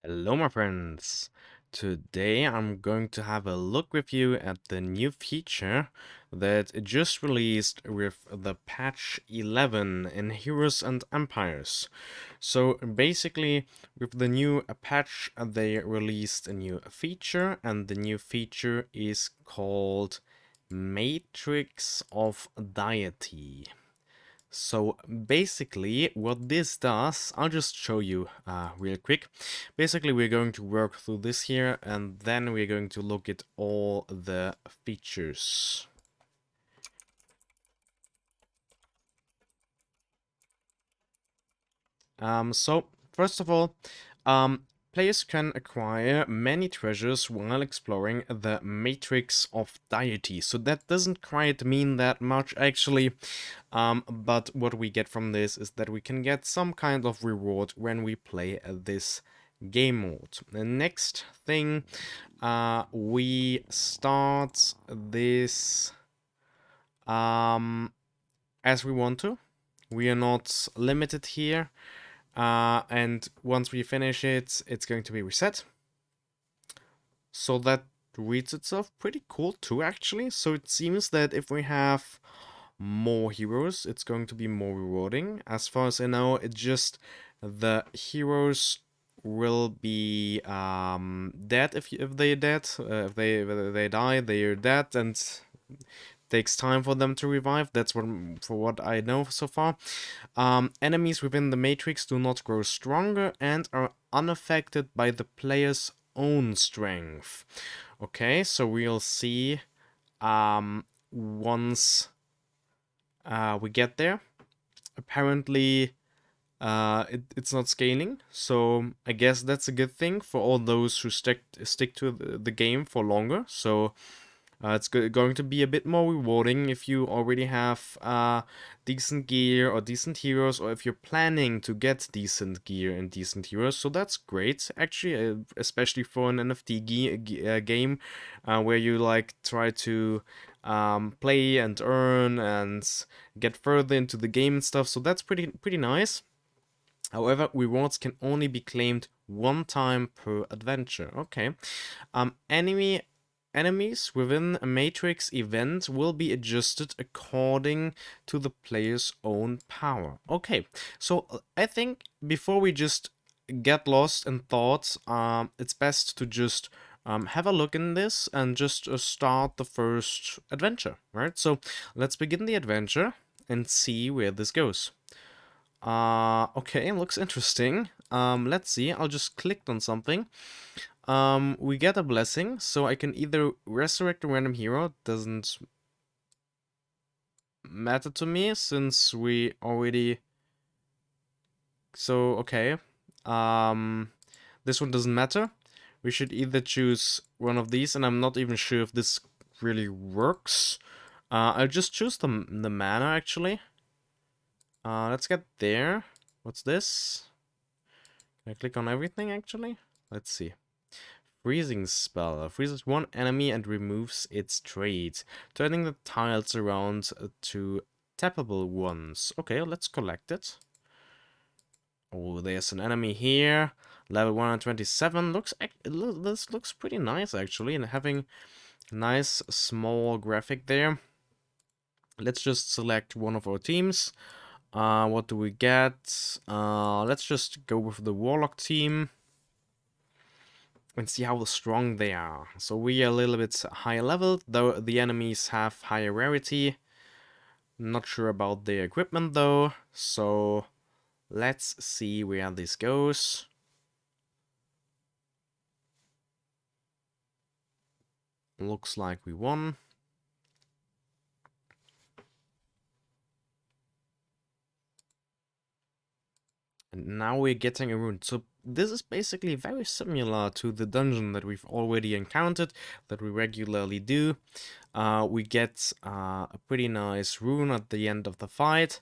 Hello, my friends. Today I'm going to have a look with you at the new feature that it just released with the patch 11 in Heroes and Empires. So basically, with the new patch, they released a new feature, and the new feature is called Matrix of Deity. So basically what this does, I'll just show you real quick. Basically we're going to work through this here and then we're going to look at all the features. So first of all, players can acquire many treasures while exploring the Matrix of Deity. So that doesn't quite mean that much actually, but what we get from this is that we can get some kind of reward when we play this game mode. The next thing, we start this as we want to. We are not limited here. And once we finish it, it's going to be reset. So that reads itself pretty cool too, actually. So it seems that if we have more heroes, it's going to be more rewarding. As far as I know, it's just the heroes will be dead if they're dead. If they die, they're dead, and takes time for them to revive. That's what I know so far. Enemies within the Matrix do not grow stronger and are unaffected by the player's own strength. Okay, so we'll see once we get there. Apparently, it's not scaling, so I guess that's a good thing for all those who stick to the game for longer. So it's going to be a bit more rewarding if you already have decent gear or decent heroes, or if you're planning to get decent gear and decent heroes. So that's great, actually, especially for an NFT game where you like try to play and earn and get further into the game and stuff. So that's pretty nice. However, rewards can only be claimed one time per adventure. Okay. Enemies within a Matrix event will be adjusted according to the player's own power. Okay, so I think before we just get lost in thoughts, it's best to just have a look in this and just start the first adventure, right? So let's begin the adventure and see where this goes. Okay, looks interesting. Let's see, I'll just click on something. We get a blessing, so I can either resurrect a random hero, doesn't matter to me since we already... So, okay. This one doesn't matter. We should either choose one of these, and I'm not even sure if this really works. I'll just choose the mana, actually. Let's get there. What's this? Can I click on everything, actually? Let's see. Freezing spell. Freezes one enemy and removes its trait, turning the tiles around to tappable ones. Okay, let's collect it. Oh, there's an enemy here. Level 127. This looks pretty nice, actually, and having nice small graphic there. Let's just select one of our teams. What do we get? Let's just go with the Warlock team and see how strong they are. So we are a little bit higher level, though the enemies have higher rarity. Not sure about their equipment though, so let's see where this goes. Looks like we won. And now we're getting a rune. So this is basically very similar to the dungeon that we've already encountered, that we regularly do. We get a pretty nice rune at the end of the fight.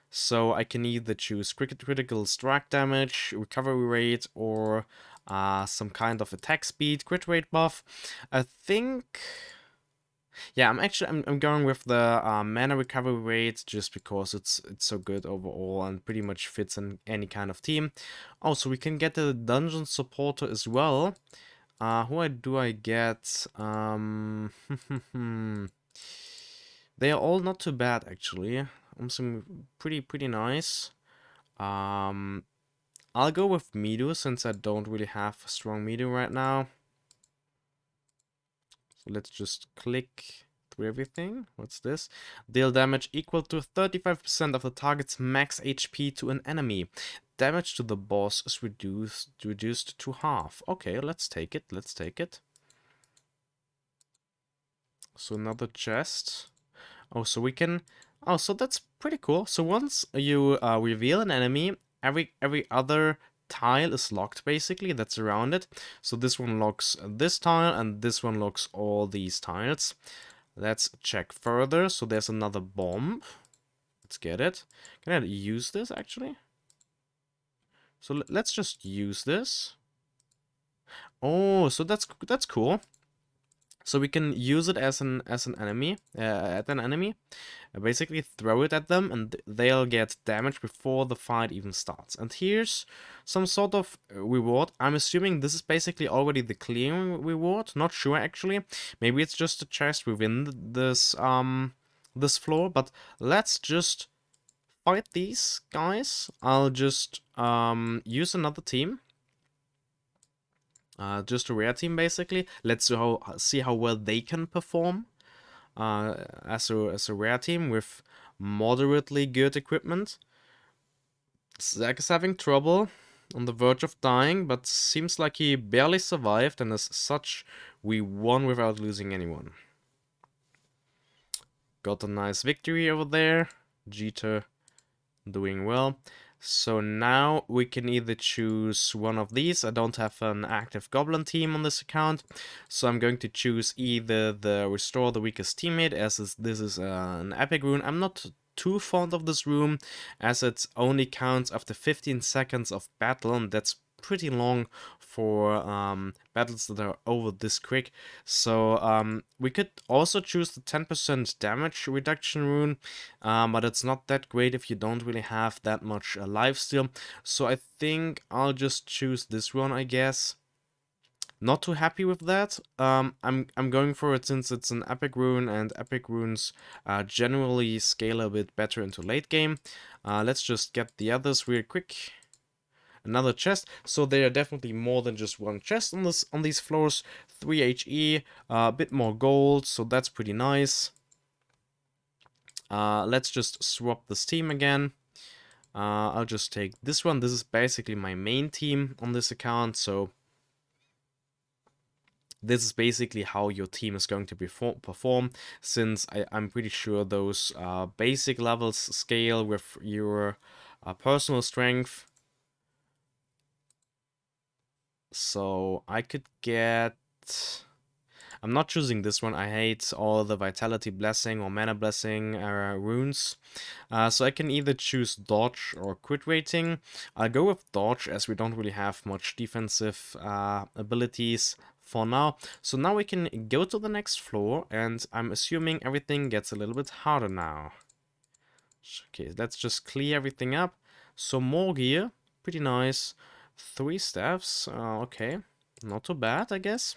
So I can either choose critical strike damage, recovery rate, or some kind of attack speed, crit rate buff. I think Yeah, I'm going with the mana recovery rate just because it's so good overall and pretty much fits in any kind of team. Oh, so we can get the dungeon supporter as well. Do I get? They are all not too bad actually. Some pretty nice. Um, I'll go with Midu since I don't really have a strong Midu right now. So let's just click through everything. What's this? Deal damage equal to 35% of the target's max HP to an enemy. Damage to the boss is reduced to half. Okay, let's take it. Let's take it. So another chest. Oh, so we can. Oh, so that's pretty cool. So once you reveal an enemy, every other tile is locked basically that's around it. So this one locks this tile and this one locks all these tiles. Let's check further. So there's another bomb. Let's get it. Can I use this actually? So let's just use this. Oh, so that's cool. So we can use it as an enemy, at an enemy. Basically throw it at them and they'll get damage before the fight even starts. And here's some sort of reward. I'm assuming this is basically already the clearing reward. Not sure actually. Maybe it's just a chest within this floor. But let's just fight these guys. I'll just use another team. Just a rare team basically. Let's see how well they can perform. As a rare team with moderately good equipment. Zack is having trouble, on the verge of dying, but seems like he barely survived, and as such, we won without losing anyone. Got a nice victory over there. Jeter doing well. So now we can either choose one of these. I don't have an active goblin team on this account, so I'm going to choose either the restore the weakest teammate, as this is an epic rune. I'm not too fond of this rune, as it only counts after 15 seconds of battle, and that's pretty long for battles that are over this quick. So we could also choose the 10% damage reduction rune, but it's not that great if you don't really have that much lifesteal. So I think I'll just choose this one, I guess. Not too happy with that. I'm going for it since it's an epic rune, and epic runes generally scale a bit better into late game. Let's just get the others real quick. Another chest. So there are definitely more than just one chest on these floors. 3 HE, a bit more gold, so that's pretty nice. Let's just swap this team again. I'll just take this one. This is basically my main team on this account, so this is basically how your team is going to perform, since I'm pretty sure those basic levels scale with your personal strength. So I could get... I'm not choosing this one. I hate all the Vitality Blessing or Mana Blessing runes. So I can either choose Dodge or Crit Rating. I'll go with Dodge, as we don't really have much defensive abilities for now. So now we can go to the next floor, and I'm assuming everything gets a little bit harder now. Okay, let's just clear everything up. So more gear, pretty nice. 3 staffs, okay, not too bad, I guess.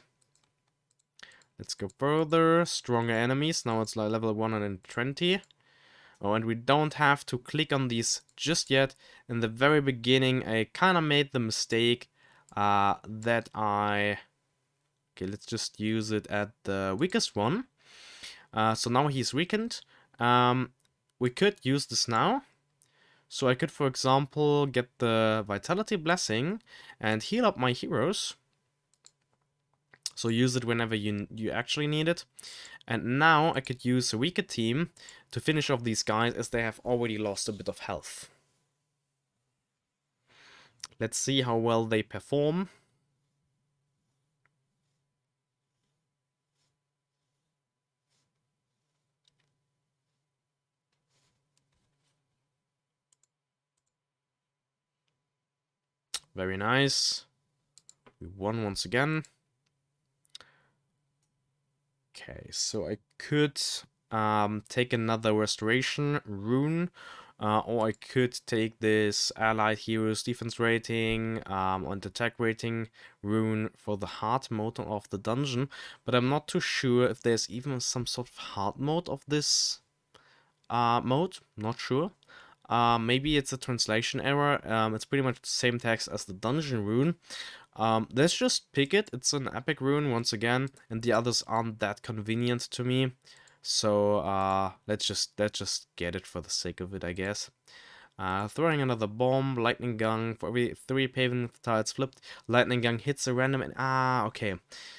Let's go further. Stronger enemies. Now it's like level 120. Oh, and we don't have to click on these just yet. In the very beginning, I kind of made the mistake that I... Okay, let's just use it at the weakest one. So now he's weakened. We could use this now. So I could, for example, get the Vitality Blessing and heal up my heroes. So use it whenever you actually need it. And now I could use a weaker team to finish off these guys, as they have already lost a bit of health. Let's see how well they perform. Very nice. We won once again. Okay, so I could take another restoration rune, or I could take this allied heroes defense rating and attack rating rune for the hard mode of the dungeon, but I'm not too sure if there's even some sort of hard mode of this mode. Not sure. Maybe it's a translation error. It's pretty much the same text as the dungeon rune. Let's just pick it. It's an epic rune once again, and the others aren't that convenient to me. So let's just get it for the sake of it, I guess. Throwing another bomb, lightning gun for every 3 pavement tiles flipped. Lightning gun hits a random and okay.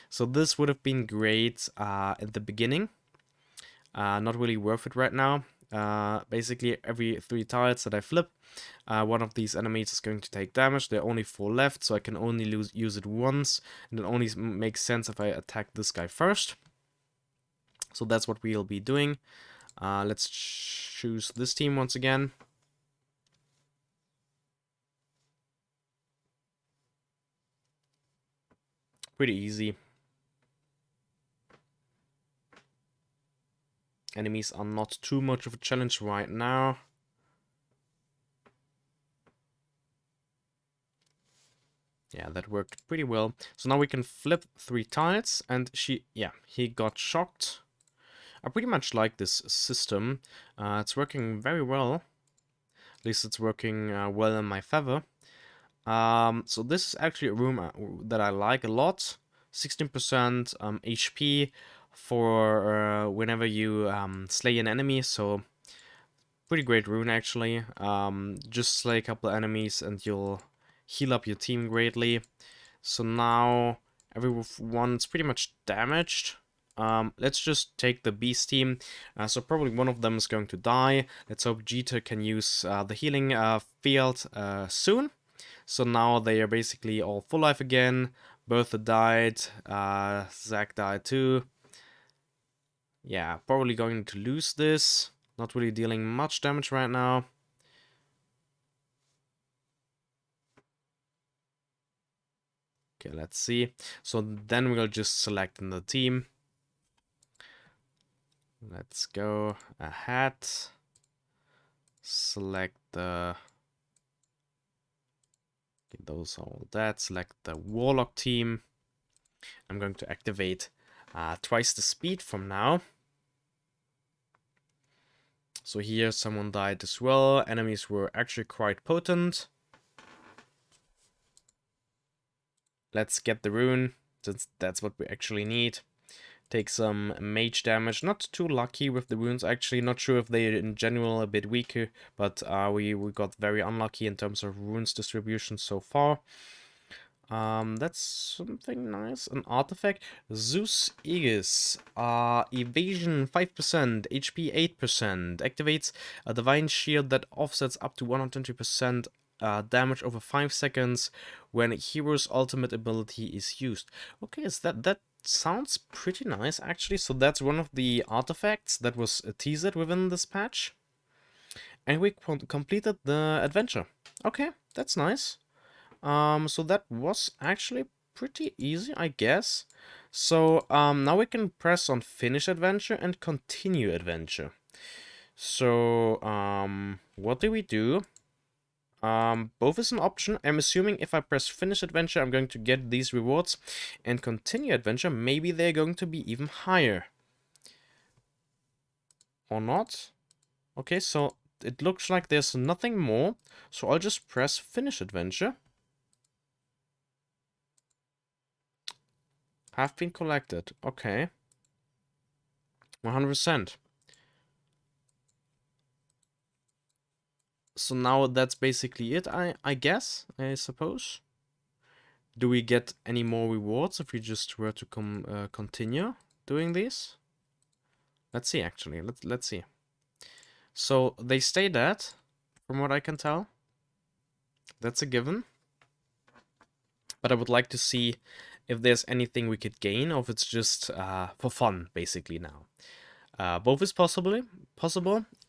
So this would have been great at the beginning. Not really worth it right now. Basically, every 3 tiles that I flip, one of these enemies is going to take damage. There are only 4 left, so I can only use it once, and it only makes sense if I attack this guy first. So that's what we'll be doing. Let's choose this team once again. Pretty easy. Enemies are not too much of a challenge right now. Yeah, that worked pretty well. So now we can flip 3 tiles, and he got shocked. I pretty much like this system. It's working very well. At least it's working well in my favor. So this is actually a room that I like a lot. 16% HP for whenever you slay an enemy. So pretty great rune actually. Just slay a couple enemies and you'll heal up your team greatly. So now everyone's pretty much damaged. Let's just take the beast team. So probably one of them is going to die. Let's hope Jeter can use the healing field soon. So now they are basically all full life again. Bertha died. Zach died too. Yeah, probably going to lose this. Not really dealing much damage right now. Okay, let's see. So then we'll just select in the team. Let's go ahead. Select the... Okay, those are all that. Select the Warlock team. I'm going to activate twice the speed from now. So here someone died as well. Enemies were actually quite potent. Let's get the rune, since that's what we actually need. Take some mage damage. Not too lucky with the runes, actually. Not sure if they're in general a bit weaker, but we got very unlucky in terms of runes distribution so far. That's something nice. An artifact. Zeus Aegis. Evasion 5%, HP 8%. Activates a divine shield that offsets up to 120% damage over 5 seconds when a hero's ultimate ability is used. Okay, so that sounds pretty nice, actually. So that's one of the artifacts that was teased within this patch. And we completed the adventure. Okay, that's nice. So that was actually pretty easy, I guess. So now we can press on finish adventure and continue adventure. So what do we do? Both is an option. I'm assuming if I press finish adventure, I'm going to get these rewards, and continue adventure, maybe they're going to be even higher. Or not? Okay, so it looks like there's nothing more. So I'll just press finish adventure. Have been collected. Okay. 100%. So now that's basically it, I guess, I suppose. Do we get any more rewards if we just were to continue doing this? Let's see, actually. Let's see. So they stay dead, from what I can tell. That's a given. But I would like to see if there's anything we could gain, or if it's just for fun, basically, now. Both is possible.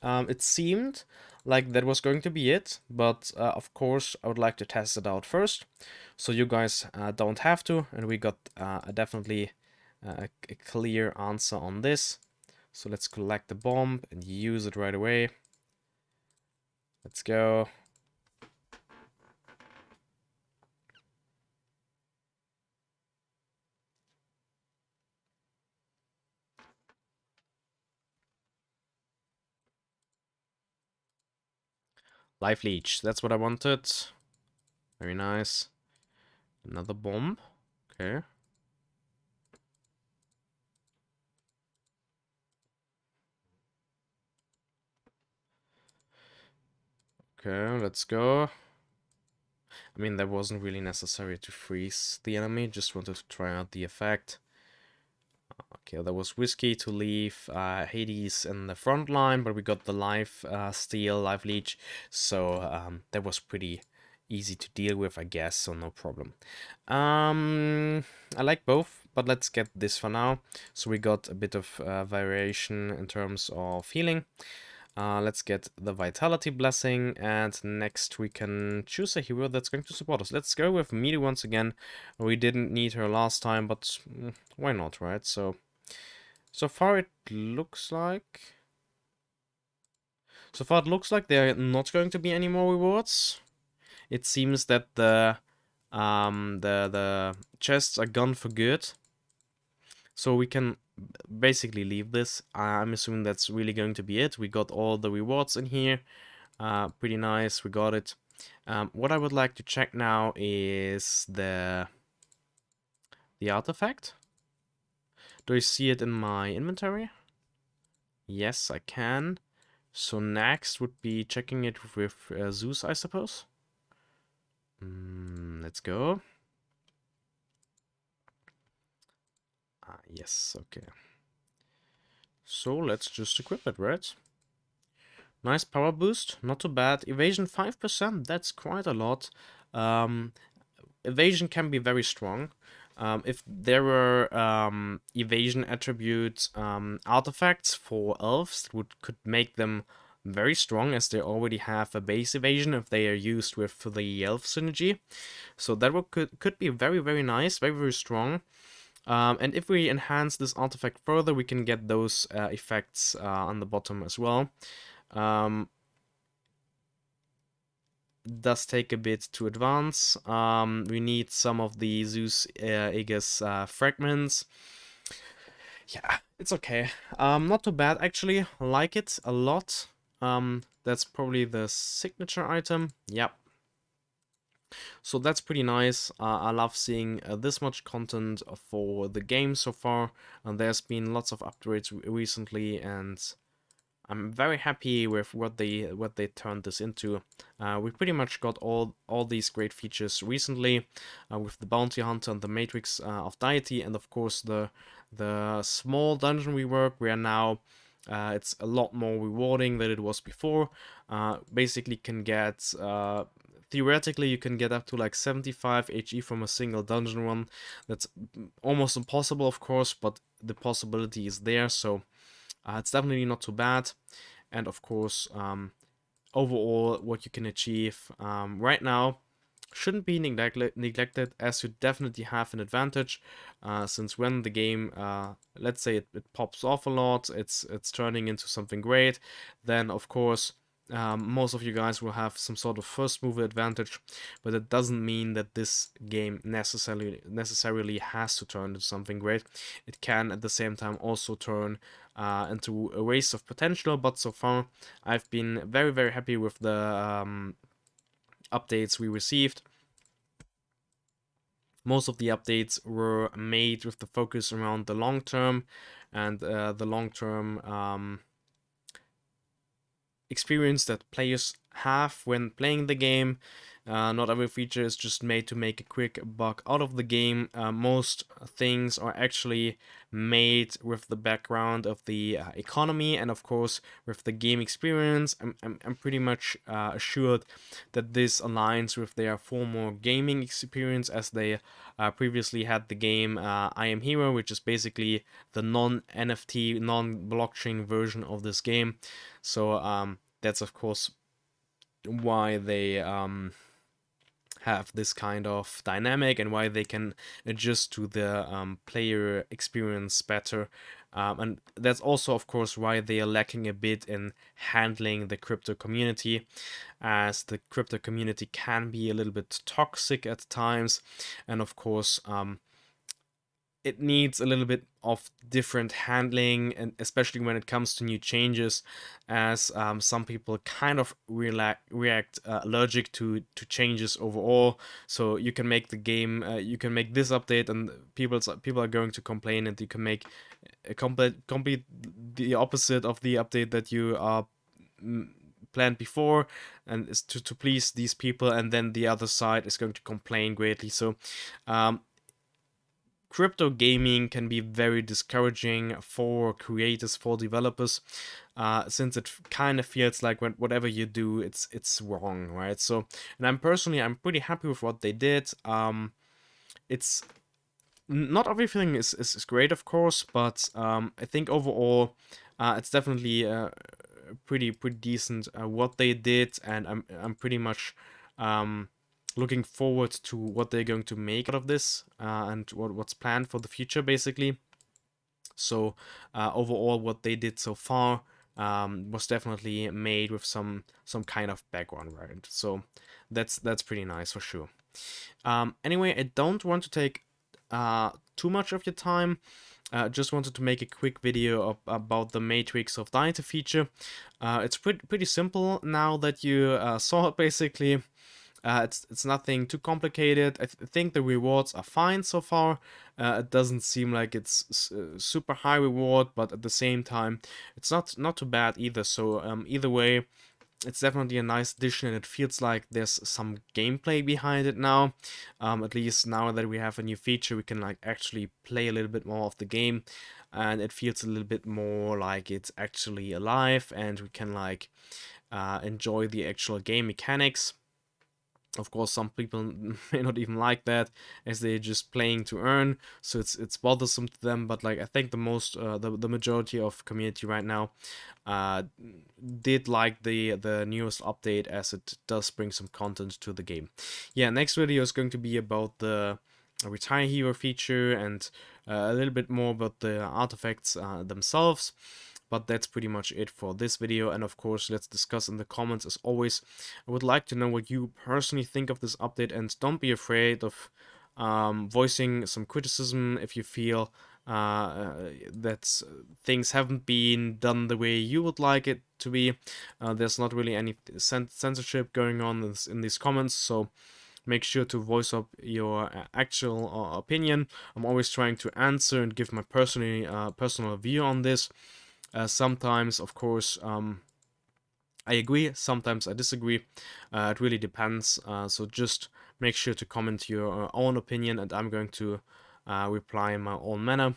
It seemed like that was going to be it, but of course I would like to test it out first, so you guys don't have to, and we got definitely a clear answer on this. So let's collect the bomb and use it right away. Let's go. Life leech. That's what I wanted. Very nice. Another bomb. Okay. Okay, let's go. I mean, that wasn't really necessary to freeze the enemy. Just wanted to try out the effect. Okay, that was risky to leave Hades in the front line, but we got the life steal, life leech, so that was pretty easy to deal with, I guess, so no problem. I like both, but let's get this for now. So we got a bit of variation in terms of healing. Let's get the Vitality Blessing, and next we can choose a hero that's going to support us. Let's go with Meaty once again. We didn't need her last time, but why not, right? So far it looks like... So far it looks like there are not going to be any more rewards. It seems that the chests are gone for good. So we can basically leave this. I'm assuming that's really going to be it. We got all the rewards in here. Pretty nice, we got it. What I would like to check now is the artifact. Do I see it in my inventory? Yes, I can. So next would be checking it with Zeus, I suppose. Let's go. Yes, okay. So let's just equip it, right? Nice power boost, not too bad. Evasion 5%, that's quite a lot. Evasion can be very strong. If there were evasion attribute artifacts for elves, could make them very strong, as they already have a base evasion if they are used with the elf synergy. So that could be very, very nice, very, very strong. And if we enhance this artifact further, we can get those effects on the bottom as well. Does take a bit to advance. We need some of the Zeus Aegis fragments. Yeah, it's okay. Not too bad, actually. I like it a lot. That's probably the signature item. Yep. So that's pretty nice. I love seeing this much content for the game so far. And there's been lots of upgrades recently, and I'm very happy with what they turned this into. We pretty much got all these great features recently, with the Bounty Hunter and the Matrix of Deity, and of course the small dungeon rework, where now it's a lot more rewarding than it was before. Basically can get theoretically you can get up to like 75 HE from a single dungeon run. That's almost impossible, of course, but the possibility is there, so it's definitely not too bad. And of course, overall, what you can achieve right now shouldn't be neglected, as you definitely have an advantage, since when the game, let's say it pops off a lot, it's turning into something great, then of course most of you guys will have some sort of first mover advantage, but it doesn't mean that this game necessarily has to turn into something great. It can at the same time also turn into a waste of potential, but so far I've been very, very happy with the updates we received. Most of the updates were made with the focus around the long term, and the long term experience that players have when playing the game. Not every feature is just made to make a quick buck out of the game. Most things are actually made with the background of the economy, and of course with the game experience. I'm pretty much assured that this aligns with their former gaming experience, as they previously had the game I Am Hero, which is basically the non-NFT, non-blockchain version of this game. So that's of course why they have this kind of dynamic and why they can adjust to the player experience better. And that's also, of course, why they are lacking a bit in handling the crypto community, as the crypto community can be a little bit toxic at times. And of course, it needs a little bit of different handling, and especially when it comes to new changes, as some people kind of react allergic to changes overall. So you can make the game, you can make this update, and people are going to complain, and you can make a complete the opposite of the update that you are planned before, and is to please these people, and then the other side is going to complain greatly. So crypto gaming can be very discouraging for creators, for developers, since it kind of feels like whatever you do, it's wrong, right? So, and I'm pretty happy with what they did. It's not everything is great, of course, but I think overall, it's definitely pretty decent what they did, and I'm pretty much looking forward to what they're going to make out of this, and what's planned for the future, basically. So overall, what they did so far was definitely made with some kind of background, right? So that's pretty nice for sure. Anyway, I don't want to take too much of your time. Just wanted to make a quick video about the Matrix of Deity feature. It's pretty simple now that you saw it, basically. It's nothing too complicated. I think the rewards are fine so far. It doesn't seem like it's super high reward, but at the same time, it's not too bad either. So either way, it's definitely a nice addition, and it feels like there's some gameplay behind it now. At least now that we have a new feature, we can like actually play a little bit more of the game, and it feels a little bit more like it's actually alive, and we can like enjoy the actual game mechanics. Of course, some people may not even like that, as they're just playing to earn, so it's bothersome to them. But like, I think the majority of community right now uh, did like the newest update, as it does bring some content to the game. Yeah, next video is going to be about the retire hero feature, and a little bit more about the artifacts themselves. But that's pretty much it for this video, and of course, let's discuss in the comments as always. I would like to know what you personally think of this update, and don't be afraid of voicing some criticism if you feel that things haven't been done the way you would like it to be. There's not really any censorship going on in these comments, so make sure to voice up your actual opinion. I'm always trying to answer and give my personal view on this. Sometimes, of course, I agree, sometimes I disagree. It really depends. So just make sure to comment your own opinion, and I'm going to reply in my own manner.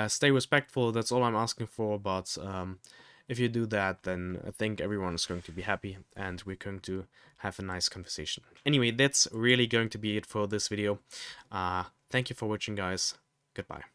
Stay respectful, that's all I'm asking for, but if you do that, then I think everyone is going to be happy, and we're going to have a nice conversation. Anyway, that's really going to be it for this video. Thank you for watching, guys. Goodbye.